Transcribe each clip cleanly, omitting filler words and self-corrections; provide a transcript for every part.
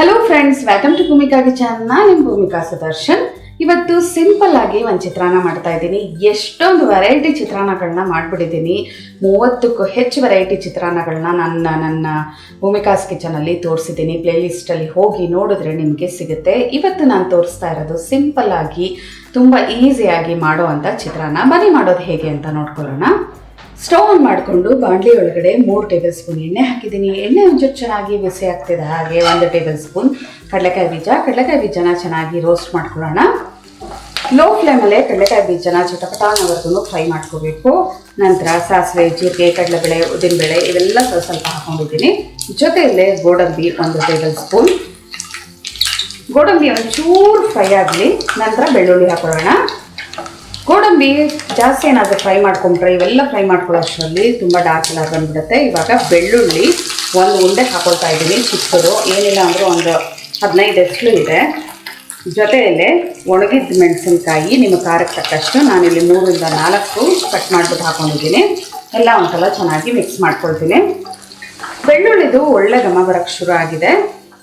Hello friends, welcome to Bhumika kitchen. ನಾನು ಭೂಮಿಕಾ ಸುದರ್ಶನ್. ಇವತ್ತು simple ಆಗಿ ಒಂದು ಚಿತ್ರಾನ್ನ ಮಾಡ್ತಾ ಇದ್ದೀನಿ. ಎಷ್ಟೊಂದು ವೆರೈಟಿ ಚಿತ್ರಾನ್ನಗಳನ್ನ ಮಾಡಿಬಿಟ್ಟಿದ್ದೀನಿ. 30ಕ್ಕೂ ಹೆಚ್ಚು ವೆರೈಟಿ ಚಿತ್ರಾನ್ನಗಳನ್ನ ನನ್ನ ಭೂಮಿಕಾಸ್ ಕಿಚನಲ್ಲಿ ತೋರಿಸಿದ್ದೀನಿ. ಪ್ಲೇಲಿಸ್ಟಲ್ಲಿ ಹೋಗಿ ನೋಡಿದ್ರೆ ನಿಮಗೆ ಸಿಗುತ್ತೆ. ಇವತ್ತು ನಾನು ತೋರಿಸ್ತಾ ಇರೋದು ಸಿಂಪಲ್ ಆಗಿ ತುಂಬ ಈಸಿಯಾಗಿ ಮಾಡೋ ಅಂಥ ಚಿತ್ರಾನ್ನ. ಬನ್ನಿ ಮಾಡೋದು ಹೇಗೆ ಅಂತ ನೋಡ್ಕೊಳ್ಳೋಣ. ಸ್ಟವ್ ಆನ್ ಮಾಡಿಕೊಂಡು ಬಾಣಲಿ ಒಳಗಡೆ 3 ಟೇಬಲ್ ಸ್ಪೂನ್ ಎಣ್ಣೆ ಹಾಕಿದ್ದೀನಿ. ಎಣ್ಣೆ ಒಂಚೂರು ಚೆನ್ನಾಗಿ ಬಿಸಿ ಆಗ್ತಿದೆ. ಹಾಗೆ 1 ಟೇಬಲ್ ಸ್ಪೂನ್ ಕಡಲೆಕಾಯಿ ಬೀಜನ ಚೆನ್ನಾಗಿ ರೋಸ್ಟ್ ಮಾಡ್ಕೊಳ್ಳೋಣ. ಲೋ ಫ್ಲೇಮಲ್ಲೇ ಕಡಲೆಕಾಯಿ ಬೀಜನ ಚಿಟಪಟಾನವರೆಗೂ ಫ್ರೈ ಮಾಡ್ಕೋಬೇಕು. ನಂತರ ಸಾಸಿವೆ, ಜೀರಿಗೆ, ಕಡಲೆಬೇಳೆ, ಉದ್ದಿನಬೇಳೆ ಇವೆಲ್ಲ ಸ್ವಲ್ಪ ಹಾಕೊಂಡಿದ್ದೀನಿ. ಜೊತೆಯಲ್ಲೇ ಗೋಡಂಬಿ 1 ಟೇಬಲ್ ಸ್ಪೂನ್. ಗೋಡಂಬಿ ಒಂಚೂರು ಫ್ರೈ ಆಗಲಿ. ನಂತರ ಬೆಳ್ಳುಳ್ಳಿ ಹಾಕೊಳ್ಳೋಣ. ಗೋಡಂಬಿ ಜಾಸ್ತಿ ಏನಾದರೂ ಫ್ರೈ ಮಾಡ್ಕೊಂಡ್ರೆ ಇವೆಲ್ಲ ಫ್ರೈ ಮಾಡ್ಕೊಳ್ಳೋಷ್ಟರಲ್ಲಿ ತುಂಬ ಡಾರ್ಕ್ ಕಲರ್ ಬಂದುಬಿಡುತ್ತೆ. ಇವಾಗ ಬೆಳ್ಳುಳ್ಳಿ 1 ಉಂಡೆ ಹಾಕೊಳ್ತಾ ಇದ್ದೀನಿ. ಚಿಕ್ಕದು ಏನಿಲ್ಲ ಅಂದರೂ ಒಂದು 15 ಎಸ್ಲು ಇದೆ. ಜೊತೆಯಲ್ಲೇ ಒಣಗಿದ ಮೆಣಸಿನ್ಕಾಯಿ ನಿಮ್ಮ ಖಾರಕ್ಕೆ ತಕ್ಕಷ್ಟು ನಾನಿಲ್ಲಿ 3 ರಿಂದ 4 ಕಟ್ ಮಾಡಿಬಿಟ್ಟು ಹಾಕೊಂಡಿದ್ದೀನಿ. ಎಲ್ಲ ಒಂದ್ಸಲ ಚೆನ್ನಾಗಿ ಮಿಕ್ಸ್ ಮಾಡ್ಕೊಳ್ತೀನಿ. ಬೆಳ್ಳುಳ್ಳಿದು ಒಳ್ಳೆ ಘಮ ಬರೋಕ್ಕೆ ಶುರು ಆಗಿದೆ.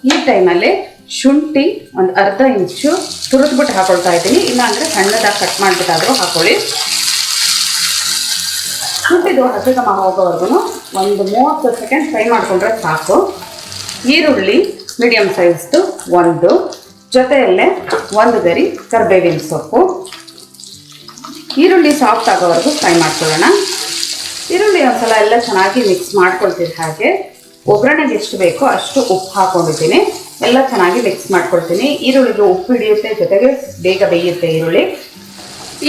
ಈ ಟೈಮಲ್ಲಿ ಶುಂಠಿ 1 ಅರ್ಧ ಇಂಚು ತುರಿದ್ಬಿಟ್ಟು ಹಾಕೊಳ್ತಾ ಇದ್ದೀನಿ. ಇಲ್ಲಾಂದರೆ ಸಣ್ಣದಾಗಿ ಕಟ್ ಮಾಡಿಬಿಟ್ಟಾದರೂ ಹಾಕೊಳ್ಳಿ. ಶುಂಠಿದು ಹಸಿ ಘಮ ಹೋಗೋವರೆಗೂ ಒಂದು 30 ಸೆಕೆಂಡ್ ಫ್ರೈ ಮಾಡಿಕೊಂಡ್ರೆ ಸಾಕು. ಈರುಳ್ಳಿ ಮೀಡಿಯಮ್ ಸೈಜ್ದು 1, ಜೊತೆಯಲ್ಲೇ 1 ಗರಿ ಕರಿಬೇವಿನ ಸೊಪ್ಪು. ಈರುಳ್ಳಿ ಸಾಫ್ಟ್ ಆಗೋವರೆಗೂ ಫ್ರೈ ಮಾಡ್ಕೊಳ್ಳೋಣ. ಈರುಳ್ಳಿ ಒಂದ್ಸಲ ಎಲ್ಲ ಚೆನ್ನಾಗಿ ಮಿಕ್ಸ್ ಮಾಡ್ಕೊಳ್ತೀವಿ. ಹಾಗೆ ಒಗ್ಗರಣೆಗೆ ಎಷ್ಟು ಬೇಕೋ ಅಷ್ಟು ಉಪ್ಪು ಹಾಕೊಂಡಿದ್ದೀನಿ. ಎಲ್ಲ ಚೆನ್ನಾಗಿ ಮಿಕ್ಸ್ ಮಾಡ್ಕೊಳ್ತೀನಿ. ಈರುಳ್ಳಿಗೆ ಉಪ್ಪು ಹಿಡಿಯುತ್ತೆ, ಜೊತೆಗೆ ಬೇಗ ಬೇಯುತ್ತೆ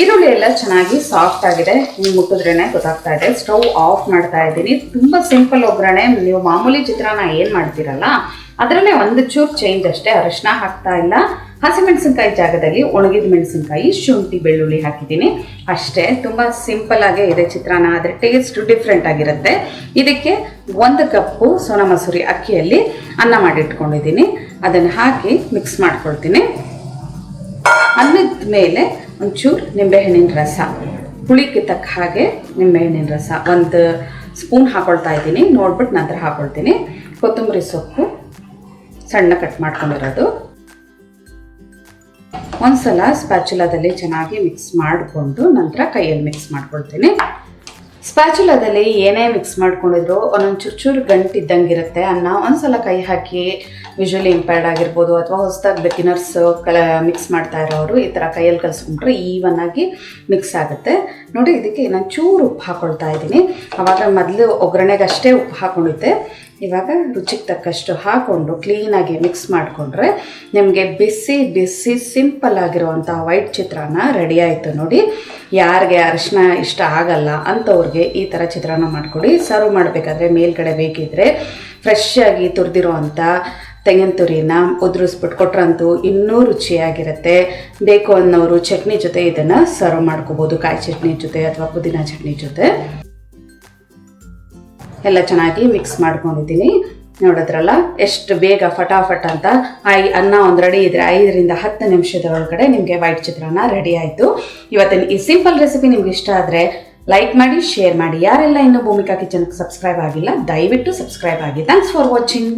ಈರುಳ್ಳಿ ಎಲ್ಲ ಚೆನ್ನಾಗಿ ಸಾಫ್ಟ್ ಆಗಿದೆ. ನೀವು ಮುಟ್ಟಿದ್ರೇ ಗೊತ್ತಾಗ್ತಾ ಇದೆ. ಸ್ಟವ್ ಆಫ್ ಮಾಡ್ತಾ ಇದ್ದೀನಿ. ತುಂಬ ಸಿಂಪಲ್ ಒಗ್ಗರಣೆ. ನೀವು ಮಾಮೂಲಿ ಚಿತ್ರಾನ್ನ ಏನು ಮಾಡ್ತೀರಲ್ಲ ಅದರಲ್ಲೇ ಒಂದು ಚೂರು ಚೇಂಜ್ ಅಷ್ಟೇ. ಅರಿಶಿನ ಹಾಕ್ತಾ ಇಲ್ಲ. ಹಸಿಮೆಣಸಿನ್ಕಾಯಿ ಜಾಗದಲ್ಲಿ ಒಣಗಿದ ಮೆಣಸಿನ್ಕಾಯಿ, ಶುಂಠಿ, ಬೆಳ್ಳುಳ್ಳಿ ಹಾಕಿದ್ದೀನಿ ಅಷ್ಟೇ. ತುಂಬ ಸಿಂಪಲ್ ಆಗೇ ಇದೆ ಚಿತ್ರಾನ್ನ. ಆದರೆ ಟೇಸ್ಟ್ ಡಿಫ್ರೆಂಟ್ ಆಗಿರುತ್ತೆ. ಇದಕ್ಕೆ 1 ಕಪ್ಪು ಸೋನಾ ಮಸೂರಿ ಅಕ್ಕಿಯಲ್ಲಿ ಅನ್ನ ಮಾಡಿಟ್ಕೊಂಡಿದ್ದೀನಿ. ಅದನ್ನು ಹಾಕಿ ಮಿಕ್ಸ್ ಮಾಡ್ಕೊಳ್ತೀನಿ. ಅನ್ನದ ಮೇಲೆ ಒಂಚೂರು ನಿಂಬೆಹಣ್ಣಿನ ರಸ, ಹುಳಿಗೆ ತಕ್ಕ ಹಾಗೆ ನಿಂಬೆಹಣ್ಣಿನ ರಸ 1 ಸ್ಪೂನ್ ಹಾಕೊಳ್ತಾ ಇದ್ದೀನಿ. ನೋಡ್ಬಿಟ್ಟು ನಂತರ ಹಾಕೊಳ್ತೀನಿ. ಕೊತ್ತಂಬರಿ ಸೊಪ್ಪು ಸಣ್ಣ ಕಟ್ ಮಾಡ್ಕೊಂಡಿರೋದು. ಒಂದ್ಸಲ ಸ್ಪ್ಯಾಚುಲಾದಲ್ಲಿ ಚೆನ್ನಾಗಿ ಮಿಕ್ಸ್ ಮಾಡಿಕೊಂಡು ನಂತರ ಕೈಯಲ್ಲಿ ಮಿಕ್ಸ್ ಮಾಡ್ಕೊಳ್ತೀನಿ. ಸ್ಪ್ಯಾಚುಲಾದಲ್ಲಿ ಏನೇ ಮಿಕ್ಸ್ ಮಾಡ್ಕೊಂಡಿದ್ರು ಒಂದೊಂದು ಚೂರು ಗಂಟಿದ್ದಂಗಿರುತ್ತೆ ಅನ್ನ. ಒಂದ್ಸಲ ಕೈ ಹಾಕಿ ವಿಜುವಲಿ ಇಂಪೇರ್ಡ್ ಆಗಿರ್ಬೋದು ಅಥವಾ ಹೊಸದಾಗಿ ಬಿಗಿನರ್ಸ್ ಮಿಕ್ಸ್ ಮಾಡ್ತಾ ಇರೋರು ಈ ಥರ ಕೈಯಲ್ಲಿ ಕಲಿಸ್ಕೊಂಡ್ರೆ ಈವನ್ ಆಗಿ ಮಿಕ್ಸ್ ಆಗುತ್ತೆ. ನೋಡಿ, ಇದಕ್ಕೆ ನಾನು ಚೂರು ಉಪ್ಪು ಹಾಕ್ಕೊಳ್ತಾ ಇದ್ದೀನಿ. ಆವಾಗ ಮೊದಲು ಒಗ್ಗರಣೆಗಷ್ಟೇ ಉಪ್ಪು ಹಾಕ್ಕೊಂಡಿದ್ದೆ. ಇವಾಗ ರುಚಿಗೆ ತಕ್ಕಷ್ಟು ಹಾಕ್ಕೊಂಡು ಕ್ಲೀನಾಗಿ ಮಿಕ್ಸ್ ಮಾಡಿಕೊಂಡ್ರೆ ನಿಮಗೆ ಬಿಸಿ ಬಿಸಿ ಸಿಂಪಲ್ ಆಗಿರುವಂಥ ವೈಟ್ ಚಿತ್ರಾನ್ನ ರೆಡಿ ಆಯಿತು. ನೋಡಿ, ಯಾರಿಗೆ ಅರಿಶಿನ ಇಷ್ಟ ಆಗಲ್ಲ ಅಂಥವ್ರಿಗೆ ಈ ಥರ ಚಿತ್ರಾನ್ನ ಮಾಡಿಕೊಡಿ. ಸರ್ವ್ ಮಾಡಬೇಕಾದ್ರೆ ಮೇಲ್ಗಡೆ ಬೇಕಿದ್ದರೆ ಫ್ರೆಶ್ ಆಗಿ ತುರಿದಿರೋ ಅಂಥ ತೆಂಗಿನ ತುರಿನ ಉದುರಿಸ್ಬಿಟ್ಟು ಕೊಟ್ರಂತೂ ಇನ್ನೂ ರುಚಿಯಾಗಿರುತ್ತೆ. ಬೇಕು ಅನ್ನೋರು ಚಟ್ನಿ ಜೊತೆ ಇದನ್ನು ಸರ್ವ್ ಮಾಡ್ಕೋಬೋದು. ಕಾಯಿ ಚಟ್ನಿ ಜೊತೆ ಅಥವಾ ಪುದೀನ ಚಟ್ನಿ ಜೊತೆ. ಎಲ್ಲ ಚೆನ್ನಾಗಿ ಮಿಕ್ಸ್ ಮಾಡ್ಕೊಂಡಿದ್ದೀನಿ. ನೋಡಿದ್ರಲ್ಲ ಎಷ್ಟು ಬೇಗ ಫಟಾಫಟ್ ಅಂತ. ಅನ್ನ ಒಂದು ರೆಡಿ ಇದ್ದರೆ 5 ರಿಂದ 10 ನಿಮಿಷದ ಒಳಗಡೆ ನಿಮಗೆ ವೈಟ್ ಚಿತ್ರಾನ್ನ ರೆಡಿ ಆಯಿತು. ಇವತ್ತಿನ ಈ ಸಿಂಪಲ್ ರೆಸಿಪಿ ನಿಮ್ಗೆ ಇಷ್ಟ ಆದರೆ ಲೈಕ್ ಮಾಡಿ, ಶೇರ್ ಮಾಡಿ. ಯಾರೆಲ್ಲ ಇನ್ನೂ ಭೂಮಿಕಾ ಕಿಚನ್ಗೆ ಸಬ್ಸ್ಕ್ರೈಬ್ ಆಗಿಲ್ಲ ದಯವಿಟ್ಟು ಸಬ್ಸ್ಕ್ರೈಬ್ ಆಗಿ. Thanks for watching.